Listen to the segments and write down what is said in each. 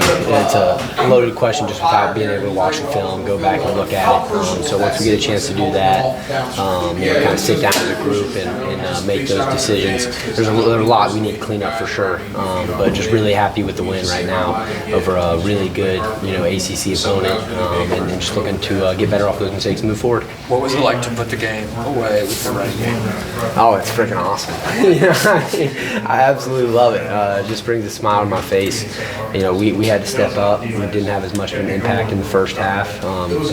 think it's a loaded question just without being able to watch the film, go back and look at it. So once we get a chance to do that, kind of sit down as a group and make those decisions. There's a lot we need to clean up for sure, but just really happy with the win right now over a really good, ACC opponent, and just looking to get better off those mistakes and move forward. What was it like to put the game away with the running game? Oh, it's freaking awesome. I absolutely love it. It just brings a smile to my face. We had to step up. We didn't have as much of an impact in the first half. And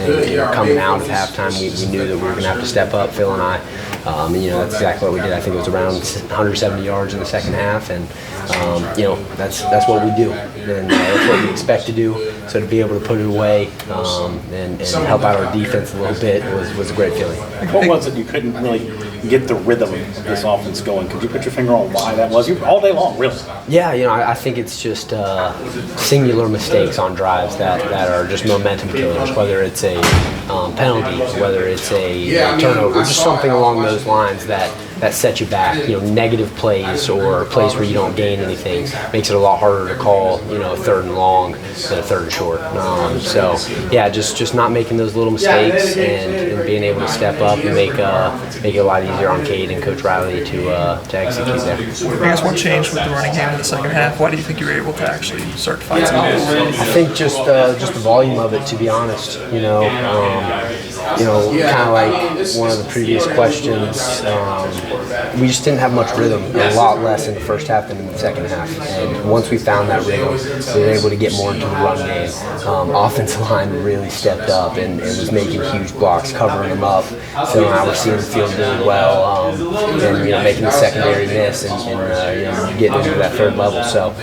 coming out of halftime, we knew that we were going to have to step up, Phil and I. That's exactly what we did. I think it was around 170 yards in the second half, and that's what we do, and that's what we expect to do. So to be able to put it away and help out our defense a little bit was a great feeling. What was it you couldn't really get the rhythm of this offense going? Could you put your finger on why that was? You all day long, really. Yeah, I think it's just singular mistakes on drives that are just momentum killers, whether it's a penalty, whether it's a turnover, just something along those lines that set you back. Negative plays or plays where you don't gain anything makes it a lot harder to call, a third and long than a third and short. Just not making those little mistakes and being able to step up and make it a lot easier on Cade and Coach Riley to execute there. I guess what changed with the running game in the second half? Why do you think you were able to actually start to find some goals? I think just the volume of it, to be honest. Kind of like one of the previous questions, we just didn't have much rhythm, a lot less in the first half than in the second half. And once we found that rhythm, we were able to get more into the run game. Offensive line really stepped up and was making huge blocks, covering them up. Phil and I were seeing the field doing well, and making the secondary miss and getting into that third level. So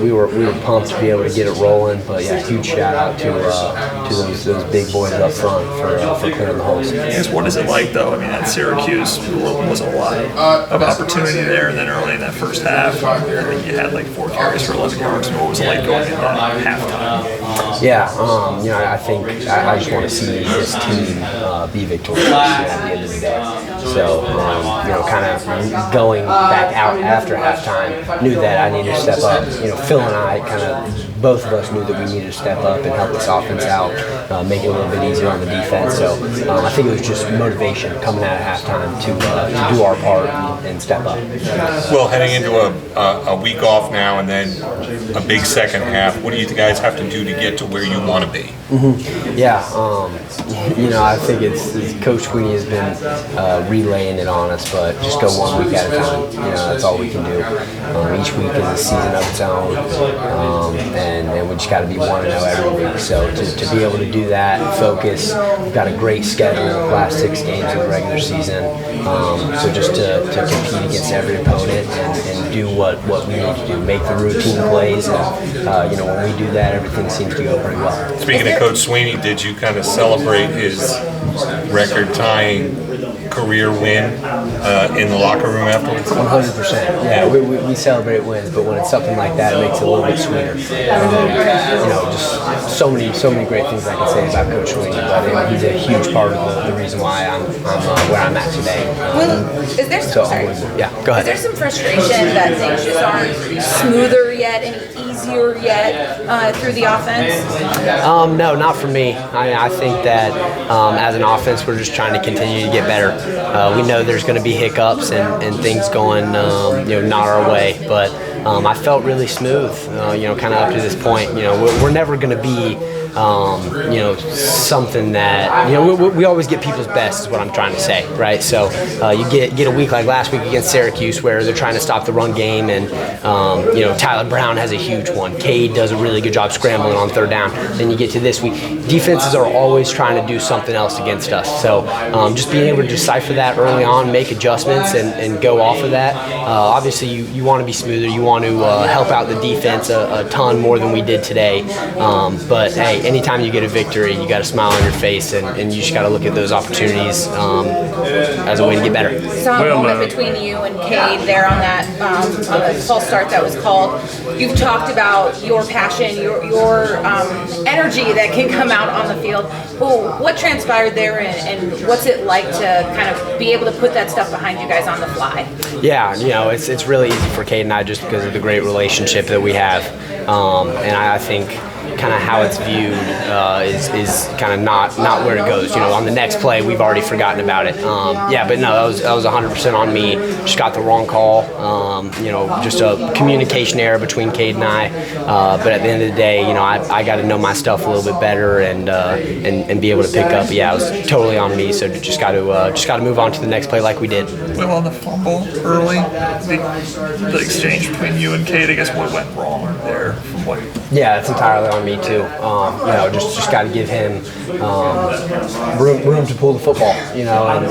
we were pumped to be able to get it rolling. But yeah, huge shout out to those big boys up front for clearing the holes. I guess what is it like though? I mean, at Syracuse was a lot of opportunity there, and then early in that first half, I think you had like 4 carries for 11 yards. What was it like going into that halftime? Yeah, I think I just want to see this team be victorious at the end of the day. So, kind of going back out after halftime, knew that I needed to step up. Phil and I both of us knew that we needed to step up and help this offense out, make it a little bit easier on the defense. So I think it was just motivation coming out of halftime to do our part and step up. Well, heading into a week off now and then a big second half, what do you guys have to do to get to where you want to be? Mm-hmm. Yeah, I think it's Coach Sweeney has been relaying it on us, but just go 1 week at a time. That's all we can do. Each week is a season of its own, and we just got to be 1-0 every week. So to be able to do that and focus, we've got a great schedule, last 6 games of the regular season. So just to compete against every opponent and do what we need to do, make the routine plays, and when we do that, everything seems to go pretty well. Speaking of Coach Sweeney, did you kind of celebrate his record-tying career win in the locker room afterwards? 100%. Yeah, we celebrate wins, but when it's something like that, it makes it a little bit sweeter. Just so many great things I can say about Coach Sweeney, but he's a huge part of the reason why I'm where I'm at today. Is there some, go ahead. Is there some frustration that things just aren't smoother yet, any easier yet through the offense? No, not for me. I think that as an offense, we're just trying to continue to get better. We know there's going to be hiccups and things going, not our way, but I felt really smooth, kind of up to this point. We're never going to be something that, we always get people's best is what I'm trying to say, right? So you get a week like last week against Syracuse where they're trying to stop the run game and, Tyler Brown has a huge one. Cade does a really good job scrambling on third down. Then you get to this week. Defenses are always trying to do something else against us. So just being able to decipher that early on, make adjustments and go off of that. Obviously you want to be smoother. You want to help out the defense a ton more than we did today. But hey, anytime you get a victory, you got a smile on your face, and you just got to look at those opportunities as a way to get better. Saw a moment between you and Cade there on that on the false start that was called. You've talked about your passion, your energy that can come out on the field. Well, what transpired there, and what's it like to kind of be able to put that stuff behind you guys on the fly? Yeah, it's really easy for Cade and I just because of the great relationship that we have. and I think kind of how it's viewed is kind of not where it goes. On the next play, we've already forgotten about it. But no, that was 100% on me. Just got the wrong call. Just a communication error between Cade and I. But at the end of the day, I got to know my stuff a little bit better and be able to pick up. But yeah, it was totally on me. So just got to move on to the next play like we did. Well, on the fumble early, the exchange between you and Cade, I guess what went wrong there from what? Yeah, it's entirely on me too. Just got to give him room to pull the football. And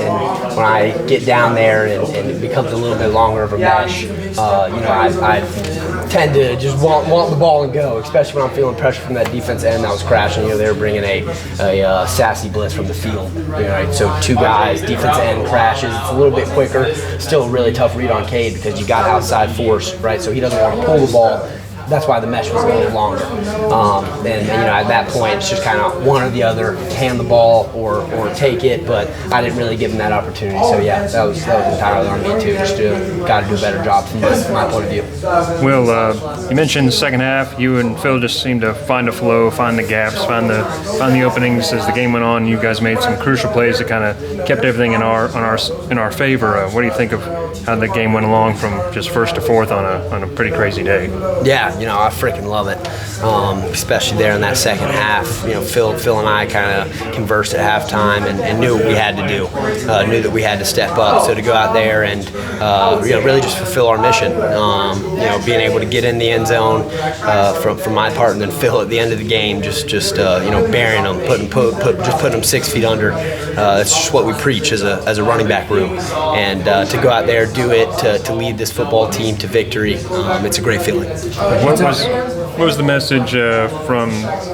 when I get down there and it becomes a little bit longer of a mesh, I tend to just want the ball and go, especially when I'm feeling pressure from that defense end that was crashing. They were bringing a sassy blitz from the field. Right? So two guys, defense end crashes. It's a little bit quicker. Still a really tough read on Cade because you got outside force, right? So he doesn't want to pull the ball. That's why the mesh was a little longer. At that point, it's just kind of one or the other, hand the ball or take it. But I didn't really give him that opportunity. So yeah, that was entirely on me too. Just got to do a better job from my point of view. Will, you mentioned the second half. You and Phil just seemed to find a flow, find the gaps, find the openings as the game went on. You guys made some crucial plays that kind of kept everything in our favor. What do you think of how the game went along from just first to fourth on a pretty crazy day? Yeah. I freaking love it, especially there in that second half. Phil and I kind of conversed at halftime and knew what we had to do, knew that we had to step up. So to go out there and really just fulfill our mission, being able to get in the end zone from my part, and then Phil at the end of the game just burying them, putting them 6 feet under. That's just what we preach as a running back room, and to go out there, do it, to lead this football team to victory, it's a great feeling. What was the message from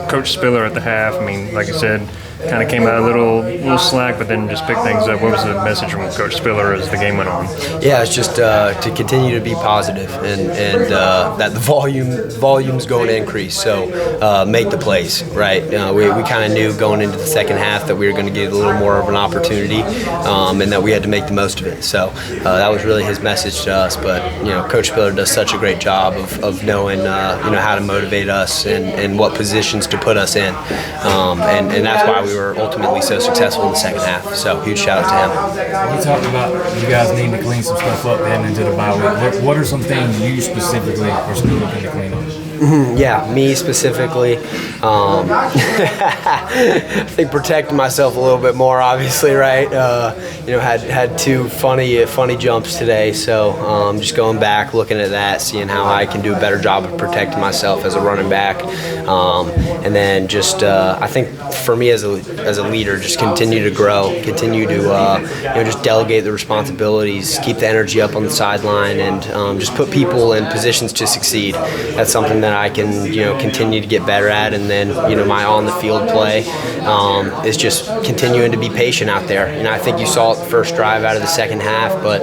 Coach Spiller at the half? I mean, like I said, kind of came out a little slack, but then just picked things up. What was the message from Coach Spiller as the game went on? Yeah, it's just to continue to be positive and that the volume's going to increase. So make the plays, right? We kind of knew going into the second half that we were going to get a little more of an opportunity, and that we had to make the most of it. So that was really his message to us. But Coach Spiller does such a great job of knowing how to motivate us and what positions to put us in, and that's why we were ultimately so successful in the second half. So huge shout out to him. You talked about you guys needing to clean some stuff up heading into the bye week. What are some things you specifically are still looking to clean up? Yeah, me specifically. I think protecting myself a little bit more, obviously, right? Had two funny jumps today, so just going back, looking at that, seeing how I can do a better job of protecting myself as a running back, and then just I think for me as a leader, just continue to grow, continue to just delegate the responsibilities, keep the energy up on the sideline, and just put people in positions to succeed. That's something that I can continue to get better at, and then my on the field play is just continuing to be patient out there. I think you saw it the first drive out of the second half, but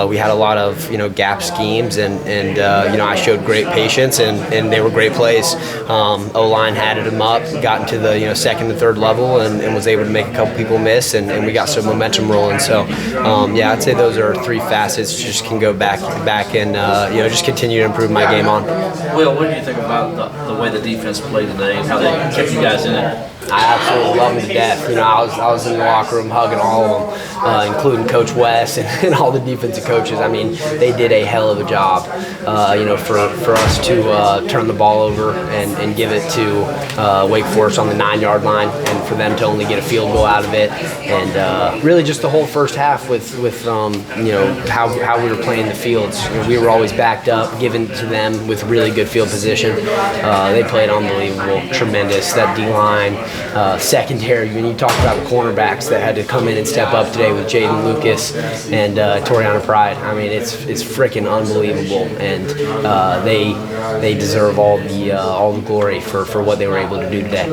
we had a lot of gap schemes, and I showed great patience, and they were great plays. O-line had them up, got into the second and third level, and was able to make a couple people miss, and we got some momentum rolling. So I'd say those are three facets. Just can go back and just continue to improve my game on. Will, what do you think about the way the defense played today and how they kept you guys in it? I absolutely love them to death. I was in the locker room hugging all of them, including Coach West and all the defensive coaches. I mean, they did a hell of a job, for us to turn the ball over and give it to Wake Forest on the 9-yard line, and for them to only get a field goal out of it, and really just the whole first half with how we were playing the fields. We were always backed up, given to them with really good field position. They played unbelievable, tremendous. That D-line. Secondary, when you talk about the cornerbacks that had to come in and step up today with Jaden Lucas and Toriana Pride, I mean it's freaking unbelievable, and they deserve all the glory for what they were able to do today.